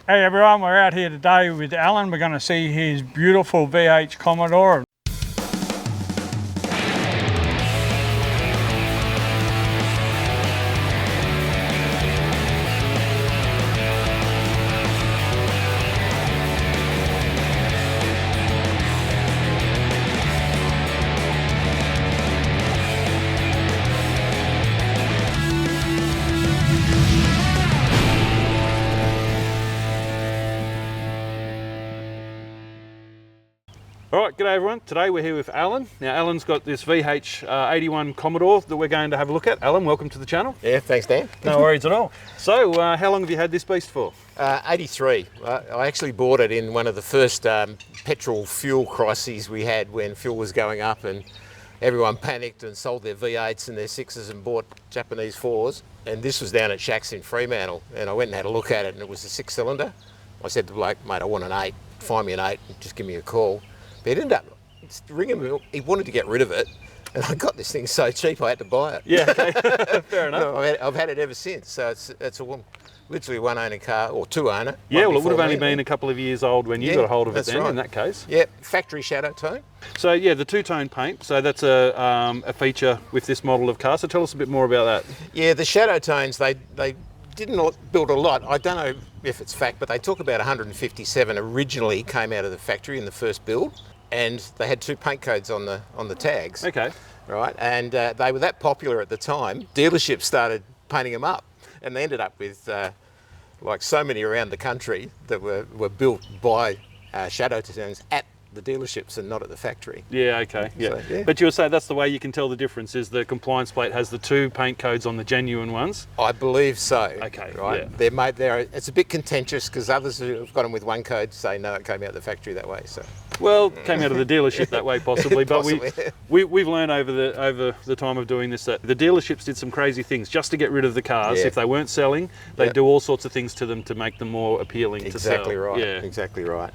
Hey everyone, we're out here today with Allan. We're going to see his beautiful VH Commodore. All right, g'day everyone. Today we're here with Allan. Now Allan's got this VH 81 Commodore that we're going to have a look at. Allan, welcome to the channel. Yeah, thanks Dan. No worries at all. So how long have you had this beast for? 83. I actually bought it in one of the first petrol fuel crises we had when fuel was going up and everyone panicked and sold their V8s and their 6s and bought Japanese 4s. And this was down at Shacks in Fremantle, and I went and had a look at it, and it was a 6-cylinder. I said to the bloke, mate, I want an 8. Find me an 8 and just give me a call. But he ended up ringing me. He wanted to get rid of it, and I got this thing so cheap I had to buy it. Yeah, okay. Fair enough. No, I've had it ever since. So it's literally one owner car, or two owner. Yeah, well, it would have only been a couple of years old when you got a hold of it then, right. In that case. Yeah, factory shadow tone. So yeah, the two-tone paint. So that's a feature with this model of car. So tell us a bit more about that. Yeah, the shadow tones, they didn't build a lot. I don't know if it's fact, but they talk about 157 originally came out of the factory in the first build, and they had 2 paint codes on the tags. Okay. Right, and they were that popular at the time. Dealerships started painting them up, and they ended up with like so many around the country that were built by shadow tones at the dealerships and not at the factory. Yeah, okay. Yeah. So, yeah. But you were saying that's the way you can tell the difference, is the compliance plate has the 2 paint codes on the genuine ones? I believe so. Okay, right. yeah. It's a bit contentious because others who have got them with one code say no, it came out of the factory that way. So. Well, it came out of the dealership that way possibly, but Possibly. we've learned over the time of doing this that the dealerships did some crazy things just to get rid of the cars. Yeah. If they weren't selling, they'd do all sorts of things to them to make them more appealing to sell. Exactly right. Yeah. Exactly right.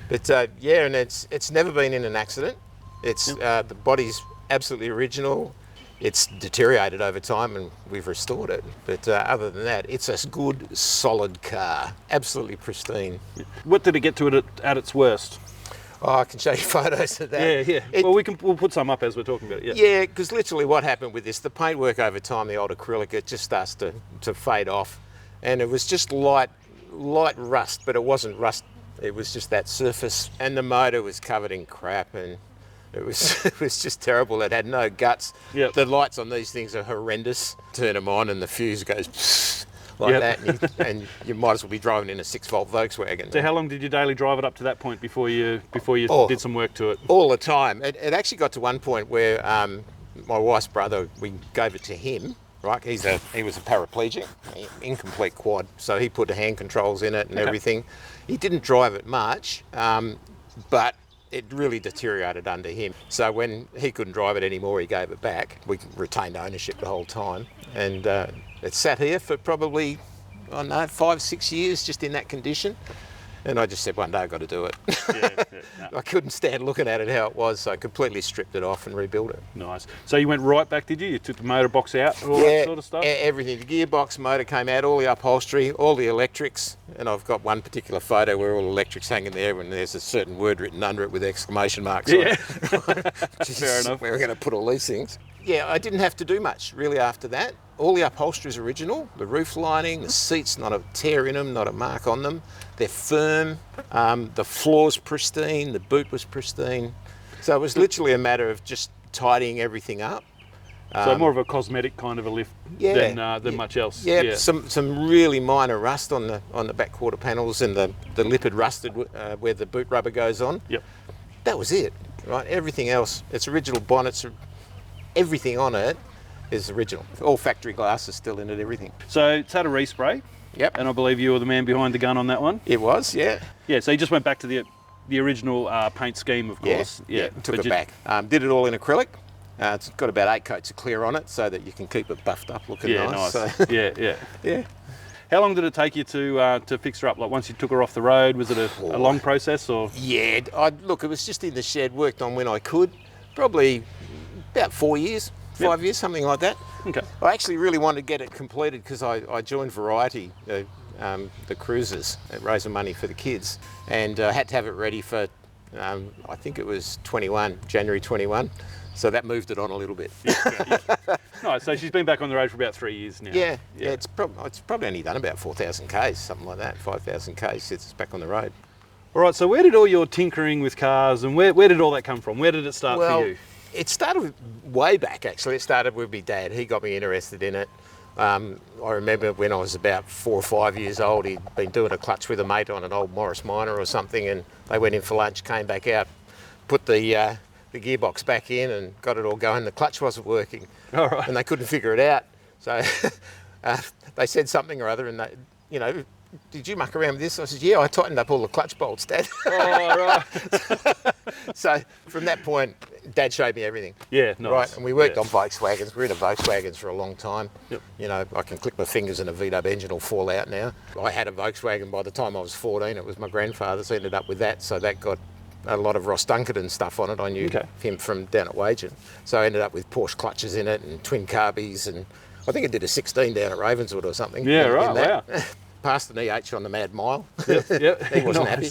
But yeah, and it's never been in an accident. It's the body's absolutely original. It's deteriorated over time and we've restored it. But other than that, it's a good, solid car. Absolutely pristine. What did it get to it at its worst? Oh, I can show you photos of that. Yeah. Well, we'll put some up as we're talking about it. Yeah. Yeah, because literally what happened with this, the paintwork over time, the old acrylic, it just starts to fade off. And it was just light rust, but it wasn't rust. It was just that surface, and the motor was covered in crap, and it was just terrible. It had no guts. Yep. The lights on these things are horrendous. Turn them on, and the fuse goes like that, and you might as well be driving in a 6-volt Volkswagen. So how long did you daily drive it up to that point before you did some work to it? All the time. It actually got to one point where my wife's brother, we gave it to him. Right, he was a paraplegic, incomplete quad, so he put the hand controls in it and everything. He didn't drive it much, but it really deteriorated under him. So when he couldn't drive it anymore, he gave it back. We retained ownership the whole time, and it sat here for probably, I don't know, 5-6 years just in that condition. And I just said one day I've got to do it. No. I couldn't stand looking at it how it was, so I completely stripped it off and rebuilt it. Nice. So you went right back, did you? You took the motor box out, all that sort of stuff? Everything. The gearbox, motor came out, all the upholstery, all the electrics. And I've got one particular photo where all the electrics hanging there and there's a certain word written under it with exclamation marks on it. Fair enough. Where we're going to put all these things. Yeah, I didn't have to do much really after that. All the upholstery is original, the roof lining, the seats, not a tear in them, not a mark on them. They're firm, the floor's pristine, the boot was pristine. So it was literally a matter of just tidying everything up. So more of a cosmetic kind of a lift than much else. Yeah, some really minor rust on the back quarter panels and the lip had rusted where the boot rubber goes on. Yep. That was it, right? Everything else, it's original bonnets, everything on it is original. All factory glass is still in it, everything. So it's had a respray. Yep. And I believe you were the man behind the gun on that one. It was, yeah. Yeah, so you just went back to the original paint scheme, of course. Yeah. Took it back. Did it all in acrylic. It's got about 8 coats of clear on it so that you can keep it buffed up looking nice. So. Yeah. How long did it take you to fix her up? Like once you took her off the road, was it a long process or? Yeah, look, it was just in the shed, worked on when I could. Probably about 4 years, 5 years, something like that. Okay. I actually really wanted to get it completed because I joined Variety the cruises, raising money for the kids, and had to have it ready for, I think it was January 21. So that moved it on a little bit. Nice. So she's been back on the road for about 3 years now. Yeah. It's probably only done about 4,000 Ks, something like that, 5,000 Ks since it's back on the road. All right, so where did all your tinkering with cars and where did all that come from? Where did it start for you? It started way back, actually. It started with my dad. He got me interested in it. I remember when I was about 4 or 5 years old, he'd been doing a clutch with a mate on an old Morris Minor or something, and they went in for lunch, came back out, put the gearbox back in and got it all going. The clutch wasn't working. All right. And they couldn't figure it out. So they said something or other, and they, did you muck around with this? I said, yeah, I tightened up all the clutch bolts, Dad. Oh, right. So from that point, Dad showed me everything. Yeah, nice. Right, and we worked on Volkswagens. We were in a Volkswagens for a long time. Yep. I can click my fingers and a V-dub engine will fall out now. I had a Volkswagen by the time I was 14. It was my grandfather's. I ended up with that, so that got a lot of Ross Dunkerton stuff on it. I knew him from down at Wagen. So I ended up with Porsche clutches in it and twin carbies, and I think I did a 16 down at Ravenswood or something. Yeah, right, wow. Passed an EH on the Mad Mile. Yep. He wasn't happy.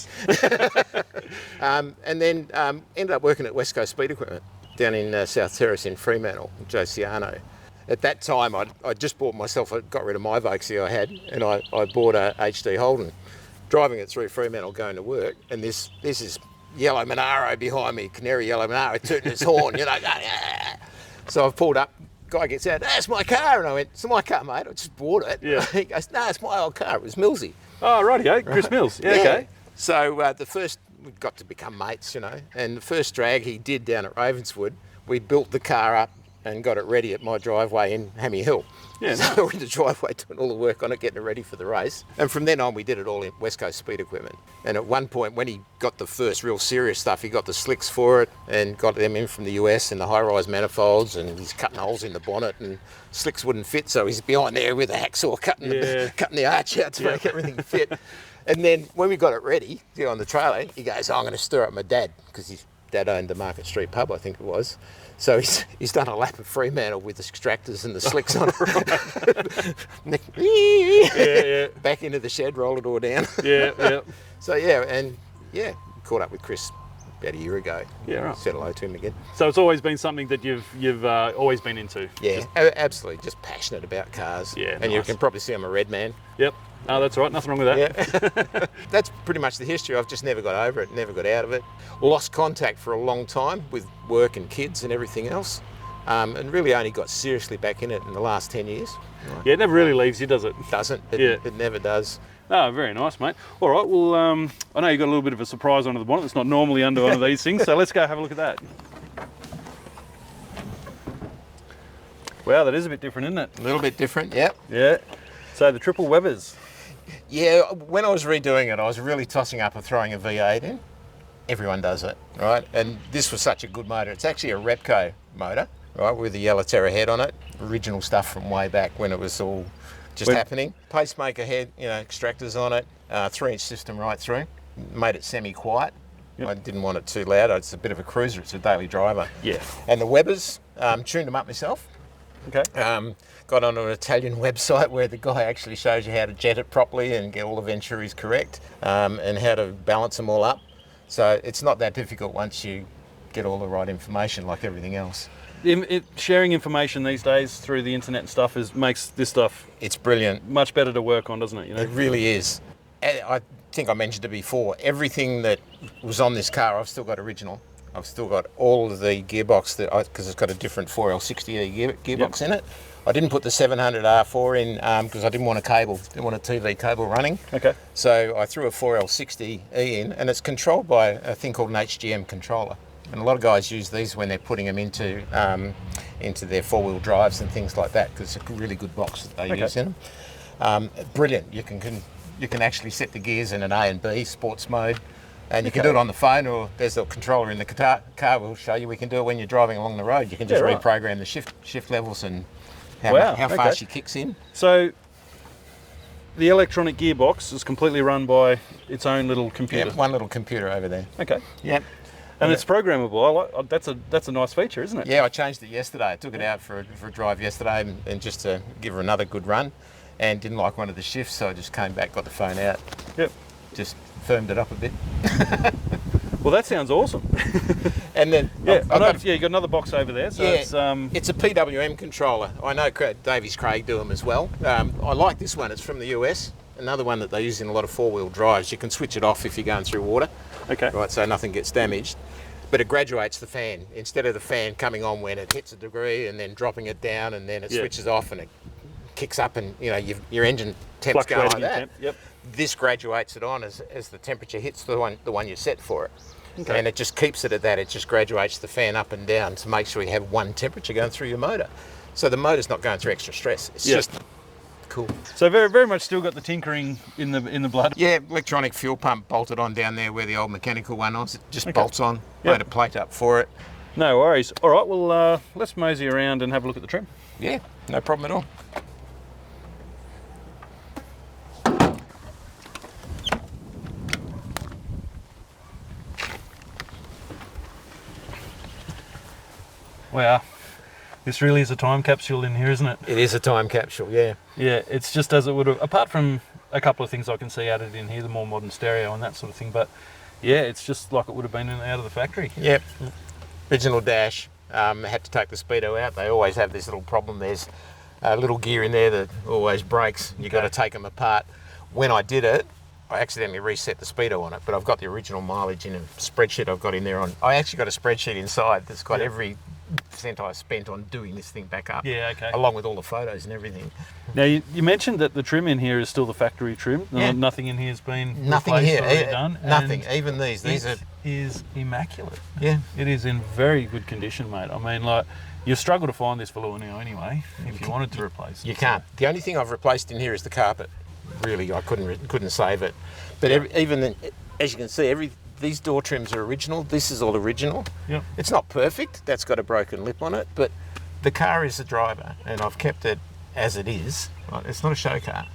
And then ended up working at West Coast Speed Equipment down in South Terrace in Fremantle, Joe Ciano. At that time, I just bought myself, I got rid of my Vokesy I had, and I bought a HD Holden, driving it through Fremantle going to work, and this is yellow Monaro behind me, canary yellow Monaro, tooting its horn, So I've pulled up, guy gets out, that's my car, and I went, it's my car, mate, I just bought it. Yeah. He goes, no, it's my old car, it was Millsy. Oh, rightio, Chris Mills. Yeah, okay. So we got to become mates, and the first drag he did down at Ravenswood, we built the car up and got it ready at my driveway in Hammy Hill. Yeah, so nice. we're in the driveway doing all the work on it, getting it ready for the race. And from then on, we did it all in West Coast Speed Equipment. And at one point, when he got the first real serious stuff, he got the slicks for it and got them in from the US and the high-rise manifolds, and he's cutting holes in the bonnet, and slicks wouldn't fit, so he's behind there with a hacksaw cutting the arch out to make everything fit. And then when we got it ready, on the trailer, he goes, I'm going to stir up my dad, because his dad owned the Market Street pub, I think it was. So he's done a lap of Fremantle with the extractors and the slicks on it. Back into the shed, roll it all down. Yeah. So caught up with Chris about a year ago. Yeah, right. Said hello to him again. So it's always been something that you've always been into. Yeah, absolutely. Just passionate about cars. Yeah, and you can probably see I'm a red man. Yep. Oh, that's all right. Nothing wrong with that. Yeah. That's pretty much the history. I've just never got over it, never got out of it. Lost contact for a long time with work and kids and everything else. And really only got seriously back in it in the last 10 years. Right. Yeah, it never really leaves you, does it? Doesn't. It never does. Oh, very nice, mate. All right, well, I know you got a little bit of a surprise under the bonnet. It's not normally under one of these things, so let's go have a look at that. Wow, that is a bit different, isn't it? A little bit different, yep. Yeah. So the triple Webers. Yeah, when I was redoing it, I was really tossing up and throwing a V8 in. Everyone does it, right? And this was such a good motor. It's actually a Repco motor, right, with the yellow Terra head on it. Original stuff from way back when it was all just happening. Pacemaker head, extractors on it, 3-inch system right through. Made it semi-quiet. Yep. I didn't want it too loud. It's a bit of a cruiser. It's a daily driver. Yeah. And the Webers, tuned them up myself. Okay. Got on an Italian website where the guy actually shows you how to jet it properly and get all the Venturis correct, and how to balance them all up. So it's not that difficult once you get all the right information, like everything else. Sharing information these days through the internet and stuff makes this stuff... It's brilliant. Much better to work on, doesn't it? It really is. I think I mentioned it before. Everything that was on this car, I've still got original. I've still got all of the gearbox, because it's got a different 4L60E gearbox in it. I didn't put the 700R4 in because I didn't want a TV cable running. Okay. So I threw a 4L60E in, and it's controlled by a thing called an HGM controller. And a lot of guys use these when they're putting them into their four-wheel drives and things like that, because it's a really good box that they use in them. Brilliant. You can actually set the gears in an A and B sports mode. And you can do it on the phone, or there's a controller in the car will show you. We can do it when you're driving along the road. You can just reprogram the shift levels and how fast she kicks in. So the electronic gearbox is completely run by its own little computer. Yeah, one little computer over there. Okay. Yep. And it's programmable. That's a nice feature, isn't it? Yeah, I changed it yesterday. I took it out for a drive yesterday and just to give her another good run. and didn't like one of the shifts, so I just came back, got the phone out, Yep. just firmed it up a bit. Well, that sounds awesome. And then Yeah, I've got you got another box over there. So yeah, it's it's a PWM controller. I know Davies Craig do them as well. I like this one. It's from the US. Another one that they use in a lot of four-wheel drives. You can switch it off if you're going through water, okay. right? So nothing gets damaged. But it graduates the fan. Instead of the fan coming on when it hits a degree and then dropping it down and then it switches off and it kicks up and your engine temps go like that. Temp. Yep. This graduates it on as the temperature hits the one you set for it. Okay. And it just keeps it at that. It just graduates the fan up and down to make sure you have one temperature going through your motor. So the motor's not going through extra stress. It's just cool. So very, very much still got the tinkering in the blood. Yeah, electronic fuel pump bolted on down there where the old mechanical one was. It just bolts on. Made a plate up for it. No worries. All right, well, let's mosey around and have a look at the trim. Yeah, no problem at all. Wow. This really is a time capsule in here, isn't it? It is a time capsule, yeah. Yeah, it's just as it would have, apart from a couple of things I can see added in here, the more modern stereo and that sort of thing, but yeah, it's just like it would have been out of the factory. Yep. Original dash. Had to take the speedo out. They always have this little problem. There's a little gear in there that always breaks. You've got to take them apart. When I did it, I accidentally reset the speedo on it, but I've got the original mileage in a spreadsheet I've got in there. I actually got a spreadsheet inside that's got every cent I spent on doing this thing back up. Yeah, okay. Along with all the photos and everything. Now, you mentioned that the trim in here is still the factory trim. Yeah. Nothing in here has been Nothing replaced here. or redone. Nothing. And Even these. These are. it is immaculate. Yeah. It is in very good condition, mate. I mean, like, you struggle to find this velour now anyway, if you wanted to replace it. You can't. The only thing I've replaced in here is the carpet. Really, I couldn't save it. But even then, as you can see, these door trims are original. This is all original. Yep. It's not perfect. That's got a broken lip on it, but the car is the driver, and I've kept it as it is. Right? It's not a show car,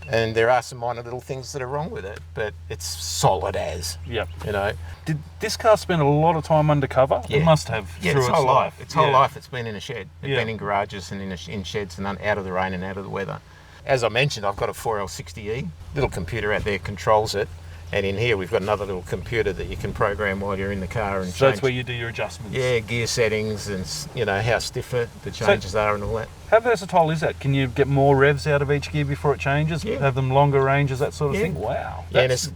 and there are some minor little things that are wrong with it, but it's solid as. Yep. You know. Did this car spend a lot of time undercover? Yeah. It must have. Yeah, through its whole life. Its whole Yeah. life, it's been in a shed. It's been in garages and in sheds and out of the rain and out of the weather. As I mentioned, I've got a 4L60E. Little computer out there controls it. And in here, we've got another little computer that you can program while you're in the car and So change. that's where you do your adjustments. Yeah, gear settings and how stiff the changes are and all that. How versatile is that? Can you get more revs out of each gear before it changes? Yeah. Have them longer ranges, that sort of Yeah. thing? Wow. Yeah, and it's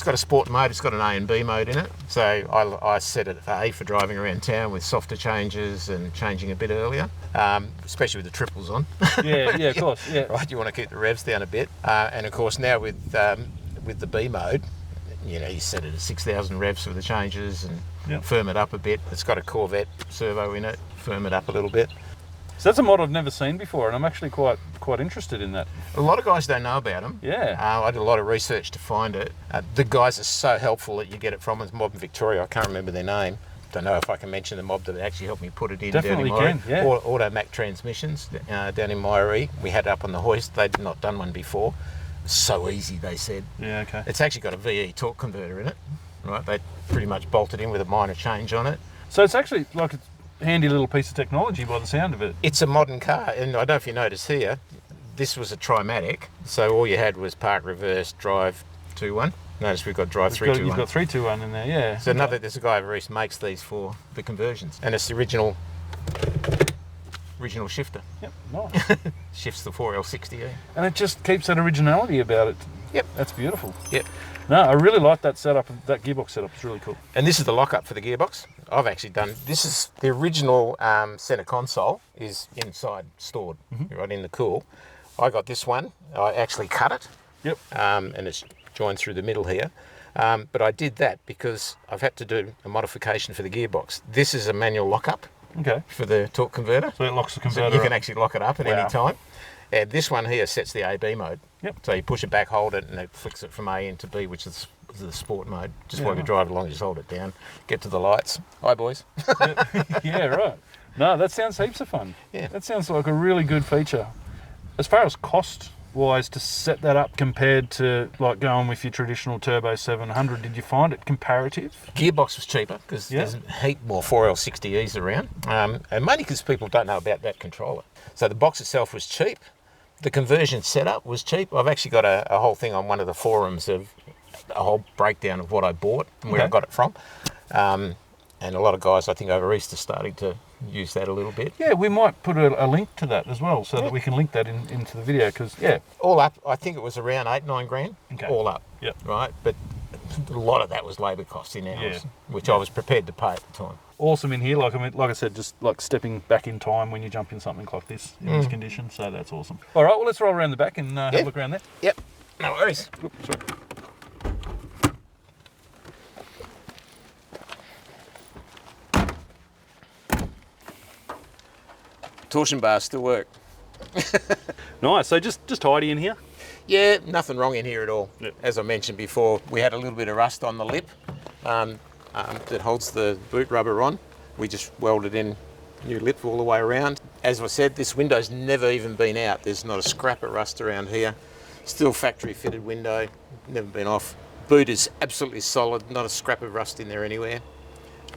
got a sport mode. It's got an A and B mode in it. So I set it for A for driving around town with softer changes and changing a bit earlier, especially with the triples on. Yeah, of course. Yeah. Right, you want to keep the revs down a bit. And of course now with the B mode, you set it at 6,000 revs for the changes and firm it up a bit. It's got a Corvette servo in it, firm it up a little bit. So that's a mod I've never seen before, and I'm actually quite interested in that. A lot of guys don't know about them. Yeah. I did a lot of research to find it. The guys are so helpful that you get it from. It's Mob in Victoria. I can't remember their name. Don't know if I can mention the mob that actually helped me put it in. Definitely down in can, yeah. Automac Transmissions down in Myrie. We had it up on the hoist. They'd not done one before. So easy, they said. Yeah, okay. It's actually got a VE torque converter in it. Right, they pretty much bolted in with a minor change on it. So it's actually like a handy little piece of technology by the sound of it. It's a modern car, and I don't know if you notice here, this was a Trimatic, so all you had was park, reverse, drive, 2-1. Notice we've got drive 3-2-1. You've got 3-2-1 in there, yeah. So there's a guy over east makes these for the conversions, and it's the original shifter. Yep, nice. Shifts the 4L60E. And it just keeps that originality about it. Yep. That's beautiful. Yep. No, I really like that setup. That gearbox setup is really cool. And this is the lockup for the gearbox. I've actually done, this is the original centre console is inside, stored, right in the cool. I got this one. I actually cut it. Yep. And it's joined through the middle here. But I did that because I've had to do a modification for the gearbox. This is a manual lockup Okay. for the torque converter. So it locks the So converter you can up. actually lock it up at any time. And this one here sets the A-B mode. Yep. So you push it back, hold it, and it flicks it from A into B, which is the sport mode. Just Yeah, while you right. drive along, just hold it down, get to the lights. Hi, boys. Yeah, right. No, that sounds heaps of fun. Yeah. That sounds like a really good feature. As far as cost-wise to set that up compared to like going with your traditional Turbo 700, did you find it comparative? Gearbox was cheaper because there's a heap more 4L60Es around. And mainly because people don't know about that controller. So the box itself was cheap. the conversion setup was cheap. I've actually got a whole thing on one of the forums of a whole breakdown of what I bought and where I got it from. And a lot of guys, I think, over Easter starting to use that a little bit. Yeah, we might put a link to that as well, so that we can link that into the video. Because all up, I think it was around 8-9 grand. Okay. All up. Yep. Right, but a lot of that was labour costs in hours, which I was prepared to pay at the time. Awesome in here, like I said, just like stepping back in time when you jump in something like this in this condition. So that's awesome. All right, well, let's roll around the back and have a look around there. Yep. No worries. Oops, sorry. Torsion bars still work. Nice. So just tidy in here. Yeah, nothing wrong in here at all. Yep. As I mentioned before, we had a little bit of rust on the lip that holds the boot rubber on. We just welded in new lip all the way around. As I said, this window's never even been out. There's not a scrap of rust around here. Still factory fitted window, never been off. Boot is absolutely solid, not a scrap of rust in there anywhere.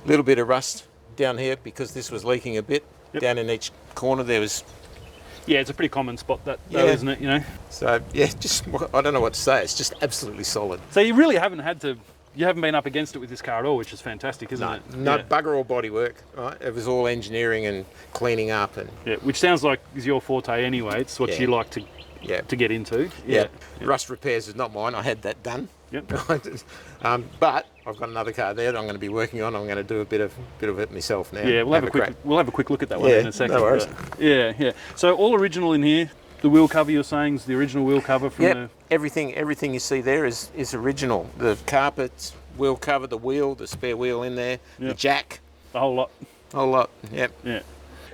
A little bit of rust down here because this was leaking a bit. Down in each corner there was. Yeah, it's a pretty common spot that though, isn't it? You know. So yeah, just I don't know what to say. It's just absolutely solid. So you really haven't you haven't been up against it with this car at all, which is fantastic, isn't it? No, bugger all body work. Right, it was all engineering and cleaning up and. Yeah, which sounds like is your forte anyway. It's what you like to get into. Yeah. Rust repairs is not mine. I had that done. Yep. But I've got another car there that I'm going to be working on. I'm going to do a bit of it myself now. Yeah, we'll have a quick look at that one in a second. No worries. Yeah. So all original in here. The wheel cover you're saying is the original wheel cover from the. Everything you see there is original. The carpets, wheel cover, the wheel, the spare wheel in there, the jack, the whole lot. Whole lot. Yep. Yeah.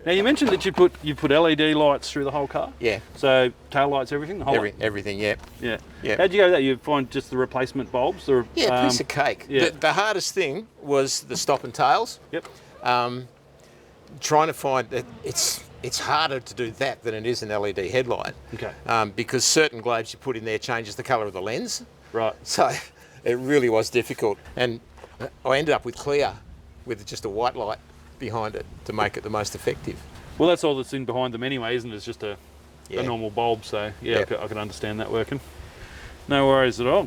Now you mentioned that you put LED lights through the whole car. Yeah. So tail lights, everything. The whole lot? Everything. Yeah. Yeah. Yeah. How'd you go with that? You find just the replacement bulbs, or piece of cake. Yeah. The hardest thing was the stop and tails. Yep. Trying to find that it's harder to do that than it is an LED headlight. Okay. Because certain globes you put in there changes the colour of the lens. Right. So it really was difficult, and I ended up with clear, with just a white light behind it to make it the most effective. Well, that's all that's in behind them anyway, isn't it? It's just a normal bulb, so I can understand that working. No worries at all.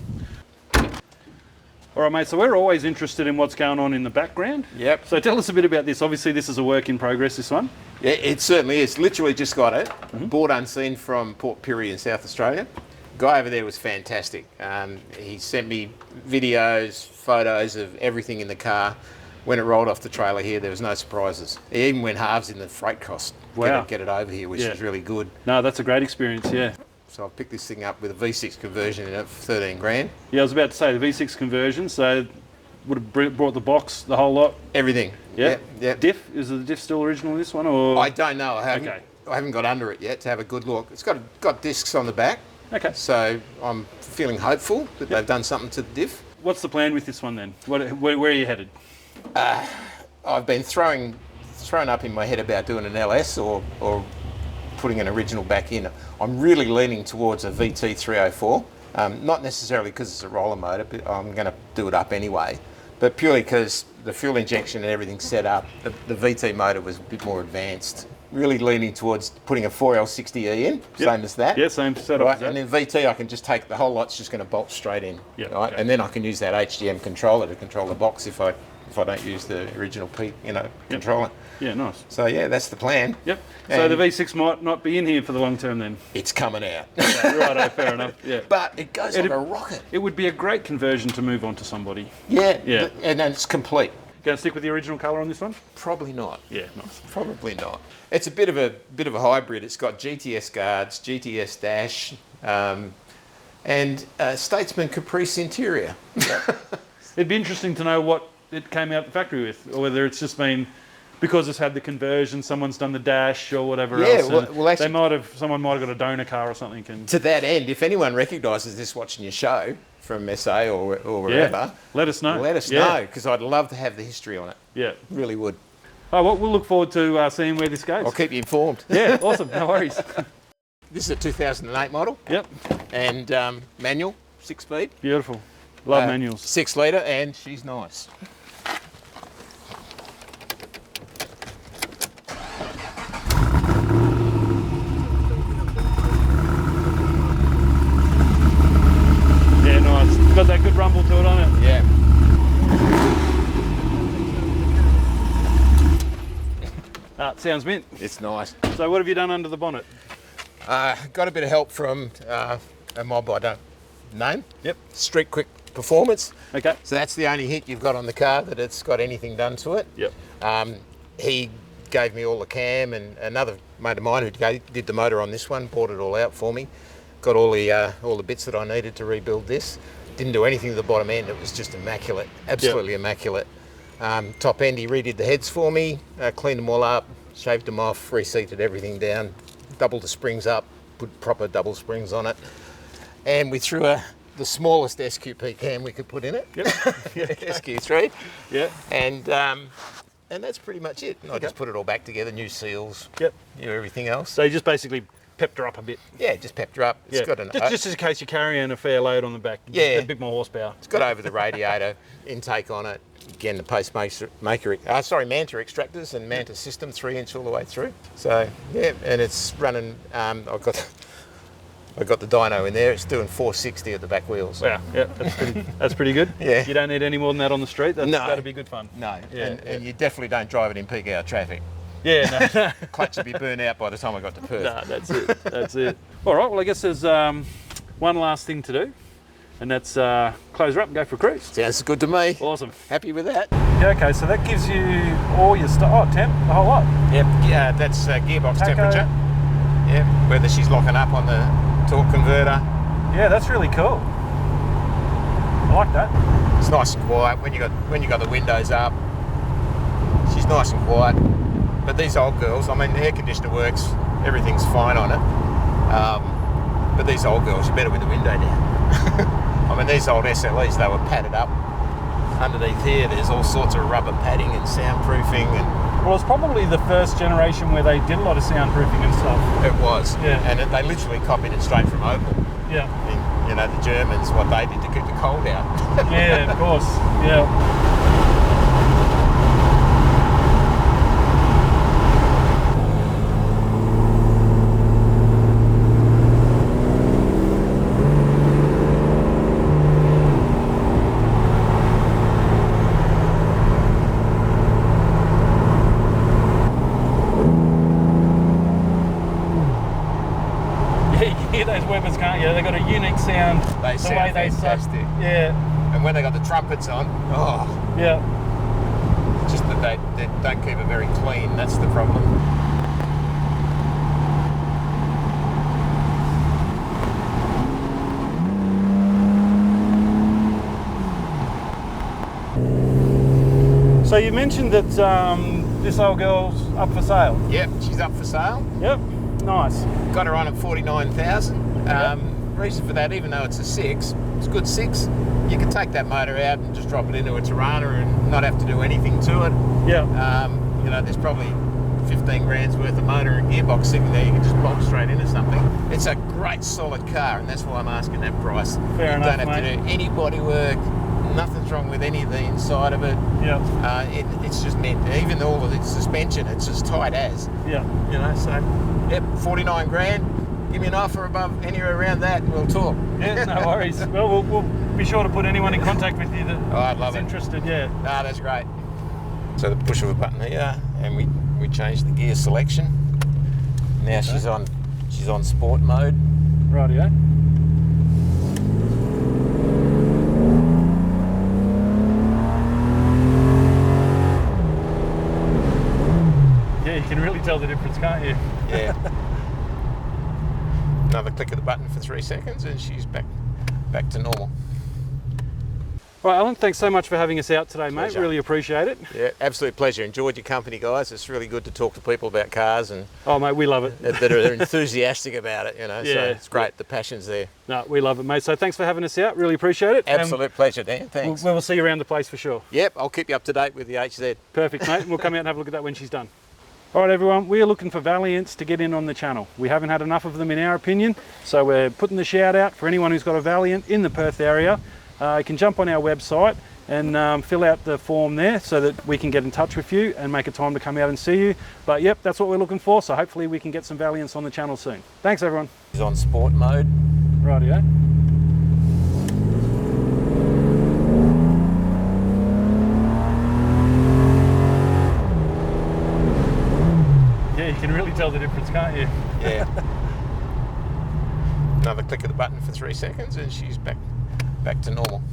All right, mate, so we're always interested in what's going on in the background. Yep. So tell us a bit about this. Obviously, this is a work in progress, this one. Yeah, it certainly is. Literally just got it. Bought unseen from Port Pirie in South Australia. Guy over there was fantastic. He sent me videos, photos of everything in the car. When it rolled off the trailer here, there was no surprises. He even went halves in the freight cost. Wow. Get it over here, which is really good. No, that's a great experience, yeah. So I picked this thing up with a V6 conversion in it for 13 grand. Yeah, I was about to say the V6 conversion, so would have brought the box, the whole lot. Everything. Yeah. Yep. Diff, is the diff still original in this one, or? I don't know. I haven't got under it yet to have a good look. It's got discs on the back. Okay. So I'm feeling hopeful that they've done something to the diff. What's the plan with this one then? Where are you headed? I've been thrown up in my head about doing an LS or putting an original back in. I'm really leaning towards a VT304, not necessarily because it's a roller motor, but I'm going to do it up anyway, but purely because the fuel injection and everything's set up. The VT motor was a bit more advanced. Really leaning towards putting a 4L60E in, same as that. Yeah, same setup. Right, and then VT, I can just take the whole lot's just going to bolt straight in. Yeah. Right, and then I can use that HDM controller to control the box if I don't use the original controller. Yeah, nice. So yeah, that's the plan. Yep. So the V6 might not be in here for the long term then. It's coming out. Okay, righto, fair enough. Yeah. But it goes like a rocket. It would be a great conversion to move on to somebody. Yeah. Yeah. And then it's complete. Going to stick with the original colour on this one? Probably not. Yeah, nice. Probably not. It's a bit of a hybrid. It's got GTS guards, GTS dash, and Statesman Caprice interior. It'd be interesting to know what it came out the factory with, or whether it's just been because it's had the conversion, someone's done the dash or whatever else. Well, actually, someone might have got a donor car or something. To that end, if anyone recognises this watching your show from SA or wherever, let us know. Let us know, because I'd love to have the history on it. Yeah, really would. Oh, well, we'll look forward to seeing where this goes. I'll keep you informed. Yeah, awesome. No worries. This is a 2008 model. Yep. And manual, 6-speed. Beautiful. Love manuals. 6 litre, and she's nice. rumble to it on it. Yeah. It sounds mint. It's nice. So what have you done under the bonnet? Got a bit of help from a mob I don't name. Yep. Street Quick Performance. Okay. So that's the only hit you've got on the car that it's got anything done to it. Yep. He gave me all the cam, and another mate of mine who did the motor on this one bought it all out for me. Got all the bits that I needed to rebuild this. Didn't do anything to the bottom end. It was just immaculate, absolutely immaculate. Top end, he redid the heads for me, cleaned them all up, shaved them off, reseated everything down, doubled the springs up, put proper double springs on it, and we threw the smallest SQP cam we could put in it. Yep. SQ3. Yeah. And that's pretty much it. And I just put it all back together, new seals, Yep. Everything else. So you just basically pepped her up a bit. Yeah, just pepped her up. It's got an just in case you're carrying a fair load on the back. Yeah. A bit more horsepower. It's got over the radiator intake on it. Again, the manta extractors and manta system, 3-inch all the way through. So yeah, and it's running. I've got the dyno in there. It's doing 460 at the back wheels. Wow, yeah, that's pretty good. Yeah. You don't need any more than that on the street. No. That'd be good fun. No, Yeah, and you definitely don't drive it in peak hour traffic. Yeah, no. Clutch would be burnt out by the time I got to Perth. No, that's it. That's it. All right. Well, I guess there's one last thing to do, and that's close her up and go for a cruise. Sounds good to me. Awesome. Happy with that. Yeah, okay, so that gives you all your stuff. Oh, temp, the whole lot. Yep. Yeah, that's gearbox Taco. temperature. Yeah, whether she's locking up on the torque converter. Yeah, that's really cool. I like that. It's nice and quiet when you got the windows up. She's nice and quiet. But these old girls, I mean, the air conditioner works, everything's fine on it. But these old girls, you're better with the window down. I mean, these old SLEs, they were padded up. Underneath here, there's all sorts of rubber padding and soundproofing, and Well, it's probably the first generation where they did a lot of soundproofing and stuff. it was. Yeah. And they literally copied it straight from Opel. Yeah. And, the Germans, what they did to keep the cold out. Yeah, of course. Yeah. Those Webbers, can't you? They've got a unique sound. They sound fantastic. Yeah, And when they got the trumpets on, yeah. just that they don't keep it very clean, that's the problem. So you mentioned that this old girl's up for sale. Yep, she's up for sale. Yep, nice. Got her on at 49,000. Reason for that, even though it's a 6, it's a good 6. You can take that motor out and just drop it into a Tirana and not have to do anything to it. Yeah. There's probably 15 grand's worth of motor and gearbox sitting there. You can just bolt straight into something. It's a great solid car, and that's why I'm asking that price. Fair enough, You don't have to do any body work. Nothing's wrong with any of the inside of it. Yeah. It's just meant, even all of the suspension, it's as tight as. Yeah. So, yep, 49 grand. Give me an offer above anywhere around that, and we'll talk. Yeah, no worries. Well, we'll be sure to put anyone in contact with you that I'd love is it. interested. Yeah. Ah, that's great. So the push of a button here, and we changed the gear selection. Now she's on sport mode. Rightio. Yeah, you can really tell the difference, can't you? Yeah. Another click of the button for 3 seconds, and she's back to normal. All right, Alan, thanks so much for having us out today, mate. Pleasure. Really appreciate it. Yeah, absolute pleasure. Enjoyed your company, guys. It's really good to talk to people about cars and Oh, mate, we love it. that are enthusiastic about it. So Yeah. it's great. The passion's there. No, we love it, mate. So thanks for having us out. Really appreciate it. Absolute pleasure, Dan. Thanks. We'll see you around the place for sure. Yep, I'll keep you up to date with the HZ. Perfect, mate. We'll come out and have a look at that when she's done. All right, everyone, we are looking for Valiants to get in on the channel. We haven't had enough of them in our opinion, so we're putting the shout out for anyone who's got a Valiant in the Perth area. You can jump on our website and fill out the form there so that we can get in touch with you and make a time to come out and see you. But yep, that's what we're looking for, so hopefully we can get some Valiants on the channel soon. Thanks, everyone. He's on sport mode. Rightio. can really tell the difference, can't you? Yeah. Another click of the button for 3 seconds and she's back to normal.